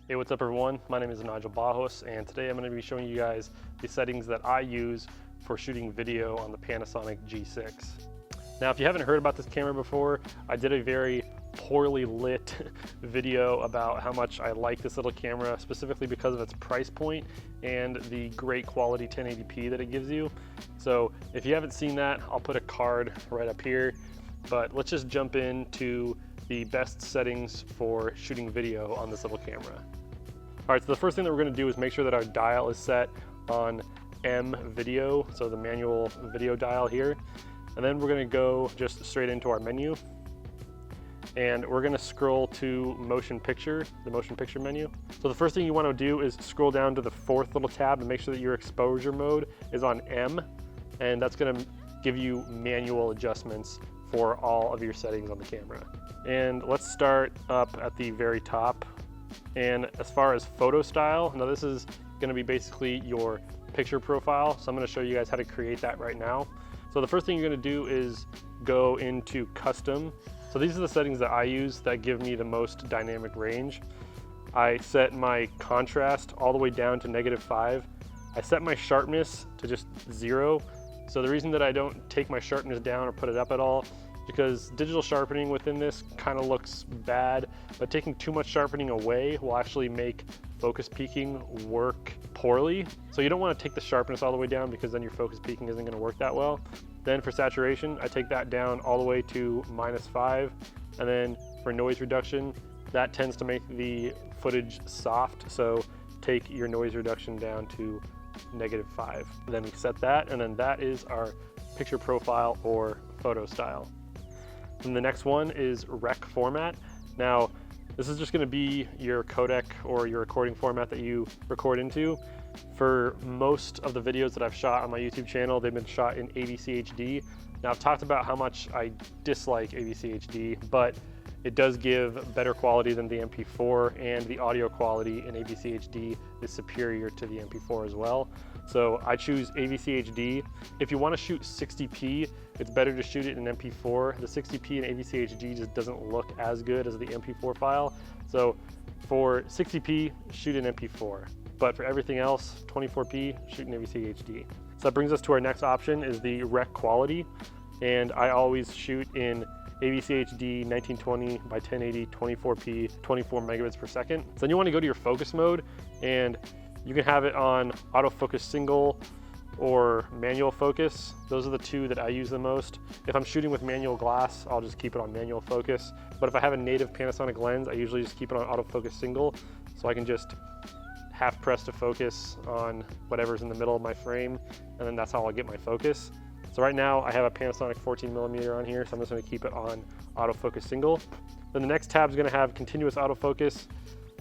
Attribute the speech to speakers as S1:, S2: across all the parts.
S1: Hey, what's up everyone? My name is Nigel Bajos, and today I'm going to be showing you guys the settings that I use for shooting video on the Panasonic G6. Now, if you haven't heard about this camera before, I did a very poorly lit video about how much I like this little camera, specifically because of its price point and the great quality 1080p that it gives you. So if you haven't seen that, I'll put a card right up here, but let's just jump into the best settings for shooting video on this little camera. All right, so the first thing that we're gonna do is make sure that our dial is set on M video, so the manual video dial here. And then we're gonna go just straight into our menu. And we're gonna scroll to motion picture, the motion picture menu. So the first thing you wanna do is scroll down to the fourth little tab and make sure that your exposure mode is on M. And that's gonna give you manual adjustments for all of your settings on the camera. And let's start up at the very top. And as far as photo style, now this is gonna be basically your picture profile. So I'm gonna show you guys how to create that right now. So the first thing you're gonna do is go into custom. So these are the settings that I use that give me the most dynamic range. I set my contrast all the way down to -5. I set my sharpness to just 0. So the reason that I don't take my sharpness down or put it up at all, because digital sharpening within this kind of looks bad, but taking too much sharpening away will actually make focus peaking work poorly. So you don't want to take the sharpness all the way down, because then your focus peaking isn't going to work that well. Then for saturation, I take that down all the way to -5. And then for noise reduction, that tends to make the footage soft. So take your noise reduction down to -5. Then we set that, and then that is our picture profile or photo style. And the next one is rec format. Now, this is just gonna be your codec or your recording format that you record into. For most of the videos that I've shot on my YouTube channel, they've been shot in AVC HD. Now, I've talked about how much I dislike AVC HD, but it does give better quality than the MP4, and the audio quality in AVC HD is superior to the MP4 as well. So I choose AVC HD. If you want to shoot 60p, it's better to shoot it in MP4. The 60p in AVC HD just doesn't look as good as the MP4 file. So for 60p, shoot in MP4. But for everything else, 24p, shoot in AVC HD. So that brings us to our next option, is the rec quality. And I always shoot in AVC HD 1920 by 1080, 24p, 24 megabits per second. So then you want to go to your focus mode, and you can have it on autofocus single or manual focus. Those are the two that I use the most. If I'm shooting with manual glass, I'll just keep it on manual focus. But if I have a native Panasonic lens, I usually just keep it on autofocus single, so I can just half press to focus on whatever's in the middle of my frame, and then that's how I'll get my focus. So right now I have a Panasonic 14mm on here, so I'm just gonna keep it on autofocus single. Then the next tab is gonna have continuous autofocus.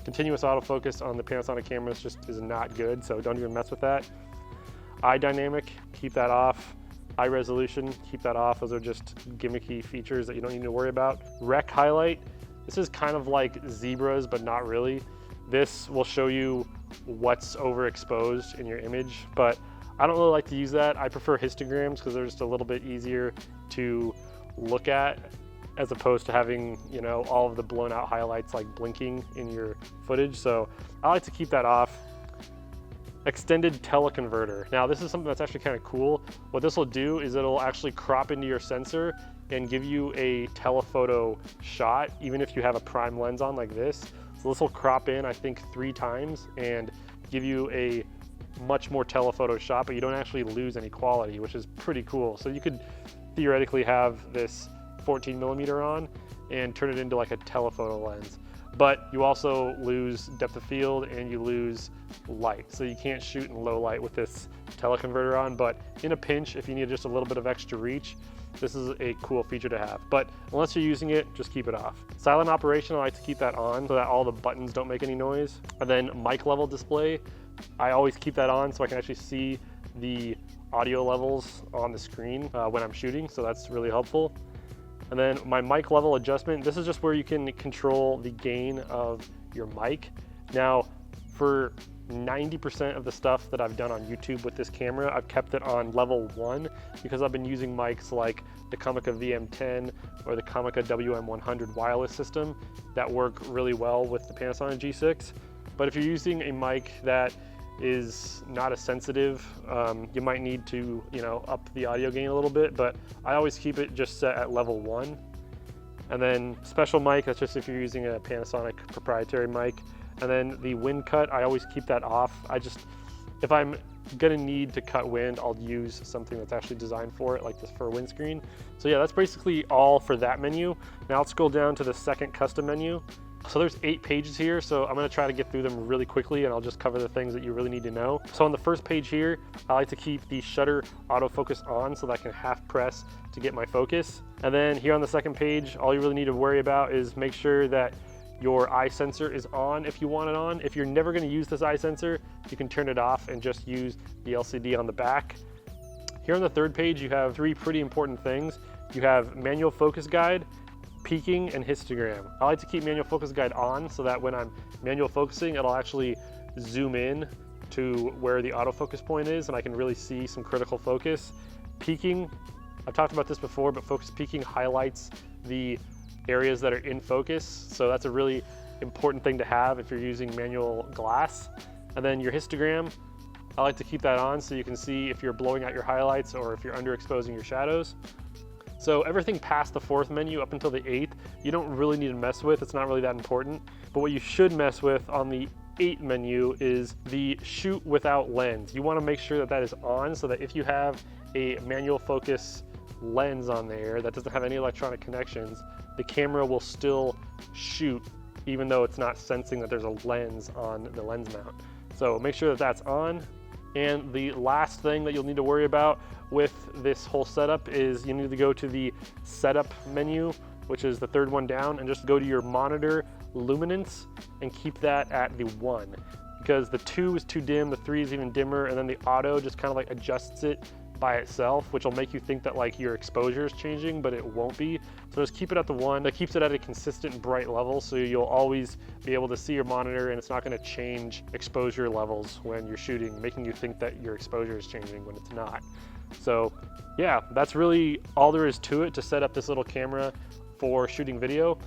S1: Continuous autofocus on the Panasonic cameras just is not good, so don't even mess with that. Eye dynamic, keep that off. Eye resolution, keep that off. Those are just gimmicky features that you don't need to worry about. Rec highlight, this is kind of like zebras, but not really. This will show you what's overexposed in your image, but I don't really like to use that. I prefer histograms because they're just a little bit easier to look at, as opposed to having, you know, all of the blown out highlights like blinking in your footage. So I like to keep that off. Extended teleconverter. Now this is something that's actually kind of cool. What this will do is it'll actually crop into your sensor and give you a telephoto shot, even if you have a prime lens on like this. So this will crop in, I think, 3 times and give you a much more telephoto shot, but you don't actually lose any quality, which is pretty cool. So you could theoretically have this 14mm on and turn it into like a telephoto lens, but you also lose depth of field and you lose light. So you can't shoot in low light with this teleconverter on, but in a pinch, if you need just a little bit of extra reach, this is a cool feature to have. But unless you're using it, just keep it off. Silent operation, I like to keep that on so that all the buttons don't make any noise. And then mic level display, I always keep that on so I can actually see the audio levels on the screen when I'm shooting, so that's really helpful. And then my mic level adjustment, this is just where you can control the gain of your mic. Now, for 90% of the stuff that I've done on YouTube with this camera, I've kept it on level 1 because I've been using mics like the Comica VM10 or the Comica WM100 wireless system that work really well with the Panasonic G6. But if you're using a mic that is not as sensitive, you might need to, up the audio gain a little bit, but I always keep it just set at level 1. And then special mic, that's just if you're using a Panasonic proprietary mic. And then the wind cut, I always keep that off. If I'm gonna need to cut wind, I'll use something that's actually designed for it, like this for a windscreen. So yeah, that's basically all for that menu. Now let's scroll down to the second custom menu. So there's 8 pages here, so I'm gonna try to get through them really quickly, and I'll just cover the things that you really need to know. So on the first page here, I like to keep the shutter autofocus on so that I can half press to get my focus. And then here on the second page, all you really need to worry about is make sure that your eye sensor is on if you want it on. If you're never gonna use this eye sensor, you can turn it off and just use the LCD on the back. Here on the third page, you have 3 pretty important things. You have manual focus guide, peaking, and histogram. I like to keep manual focus guide on so that when I'm manual focusing, it'll actually zoom in to where the autofocus point is and I can really see some critical focus. Peaking, I've talked about this before, but focus peaking highlights the areas that are in focus. So that's a really important thing to have if you're using manual glass. And then your histogram, I like to keep that on so you can see if you're blowing out your highlights or if you're underexposing your shadows. So everything past the 4th menu up until the 8th, you don't really need to mess with. It's not really that important. But what you should mess with on the 8th menu is the shoot without lens. You want to make sure that that is on so that if you have a manual focus lens on there that doesn't have any electronic connections, the camera will still shoot even though it's not sensing that there's a lens on the lens mount. So make sure that that's on. And the last thing that you'll need to worry about with this whole setup is you need to go to the setup menu, which is the 3rd one down, and just go to your monitor luminance and keep that at the 1, because the 2 is too dim, the 3 is even dimmer, and then the auto just kind of like adjusts it by itself, which will make you think that like your exposure is changing, but it won't be. So just keep it at the 1. That keeps it at a consistent bright level, so you'll always be able to see your monitor and it's not going to change exposure levels when you're shooting, making you think that your exposure is changing when it's not. So yeah, that's really all there is to it to set up this little camera for shooting video.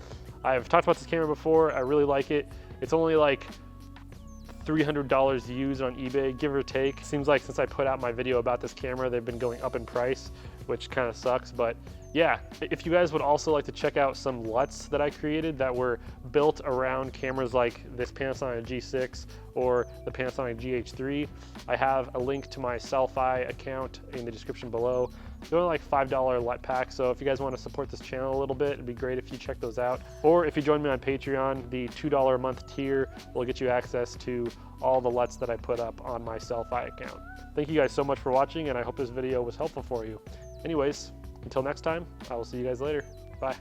S1: I've talked about this camera before. I really like it. It's only like $300 used on eBay, give or take. Seems like since I put out my video about this camera, they've been going up in price, which kind of sucks. But yeah, if you guys would also like to check out some LUTs that I created that were built around cameras like this Panasonic G6 or the Panasonic GH3, I have a link to my Selfie account in the description below. They're only like $5 LUT packs, so if you guys want to support this channel a little bit, it'd be great if you check those out. Or if you join me on Patreon, the $2 a month tier will get you access to all the LUTs that I put up on my Selfie account. Thank you guys so much for watching, and I hope this video was helpful for you. Anyways, until next time, I will see you guys later. Bye.